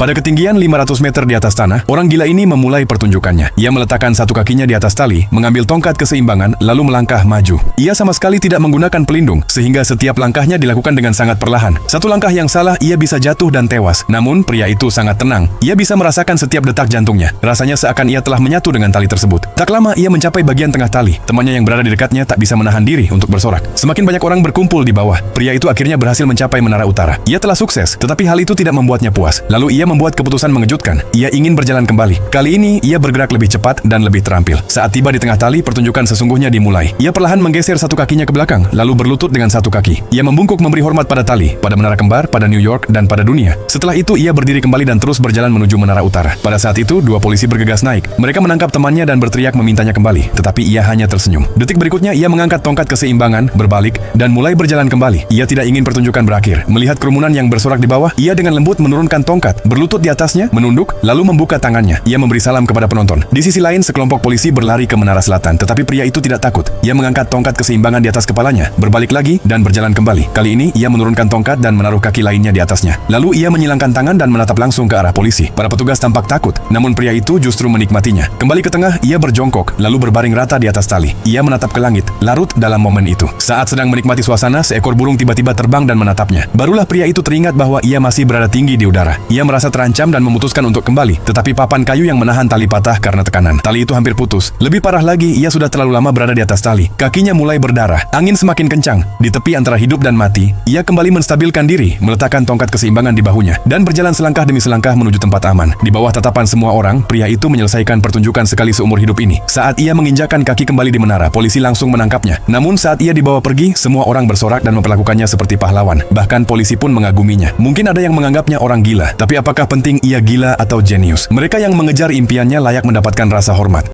Pada ketinggian 500 meter di atas tanah, orang gila ini memulai pertunjukannya. Ia meletakkan satu kakinya di atas tali, mengambil tongkat keseimbangan, lalu melangkah maju. Ia sama sekali tidak menggunakan pelindung, sehingga setiap langkahnya dilakukan dengan sangat perlahan. Satu langkah yang salah, ia bisa jatuh dan tewas. Namun, pria itu sangat tenang. Ia bisa merasakan setiap detak jantungnya. Rasanya seakan ia telah menyatu dengan tali tersebut. Tak lama, ia mencapai bagian tengah tali. Temannya yang berada di dekatnya tak bisa menahan diri untuk bersorak. Semakin banyak orang berkumpul di bawah. Pria itu akhirnya berhasil mencapai menara utara. Ia telah sukses, tetapi hal itu tidak membuatnya puas. Lalu ia membuat keputusan mengejutkan. Ia ingin berjalan kembali. Kali ini, ia bergerak lebih cepat dan lebih terampil. Saat tiba di tengah tali, pertunjukan sesungguhnya dimulai. Ia perlahan menggeser satu kakinya ke belakang, lalu berlutut dengan satu kaki. Ia membungkuk memberi hormat pada tali, pada menara kembar, pada New York, dan pada dunia. Setelah itu, ia berdiri kembali dan terus berjalan menuju menara utara. Pada saat itu, dua polisi bergegas naik. Mereka menangkap temannya dan berteriak memintanya kembali. Tetapi ia hanya tersenyum. Detik berikutnya, ia mengangkat tongkat keseimbangan, berbalik, dan mulai berjalan kembali. Ia tidak ingin pertunjukan berakhir. Melihat kerumunan yang bersorak di bawah, ia dengan lembut menurunkan tongkat, berlutut di atasnya, menunduk, lalu membuka tangannya. Ia memberi salam kepada penonton. Di sisi lain, sekelompok polisi berlari ke menara selatan, tetapi pria itu tidak takut. Ia mengangkat tongkat keseimbangan di atas kepalanya, berbalik lagi, dan berjalan kembali. Kali ini, ia menurunkan tongkat dan menaruh kaki lainnya di atasnya. Lalu ia menyilangkan tangan dan menatap langsung ke arah polisi. Para petugas tampak takut, namun pria itu justru menikmatinya. Kembali ke tengah, ia berjongkok, lalu berbaring rata di atas tali. Ia menatap ke langit, larut dalam momen itu. Saat sedang menikmati suasana, seekor burung tiba-tiba terbang dan menatapnya. Barulah pria itu teringat bahwa ia masih berada tinggi di udara. Ia merasa terancam dan memutuskan untuk kembali, tetapi papan kayu yang menahan tali patah karena tekanan. Tali itu hampir putus. Lebih parah lagi, ia sudah terlalu lama berada di atas tali. Kakinya mulai berdarah. Angin semakin kencang. Di tepi antara hidup dan mati, ia kembali menstabilkan diri, meletakkan tongkat keseimbangan di bahunya, dan berjalan selangkah demi selangkah menuju tempat aman. Di bawah tatapan semua orang, pria itu menyelesaikan pertunjukan sekali seumur hidup ini. Saat ia menginjakkan kaki kembali di menara, polisi langsung menangkapnya. Namun saat ia dibawa pergi, semua orang bersorak dan memperlakukannya seperti pahlawan. Bahkan polisi pun mengaguminya. Mungkin ada yang menganggapnya orang gila, tapi apakah penting ia gila atau jenius? Mereka yang mengejar impiannya layak mendapatkan rasa hormat.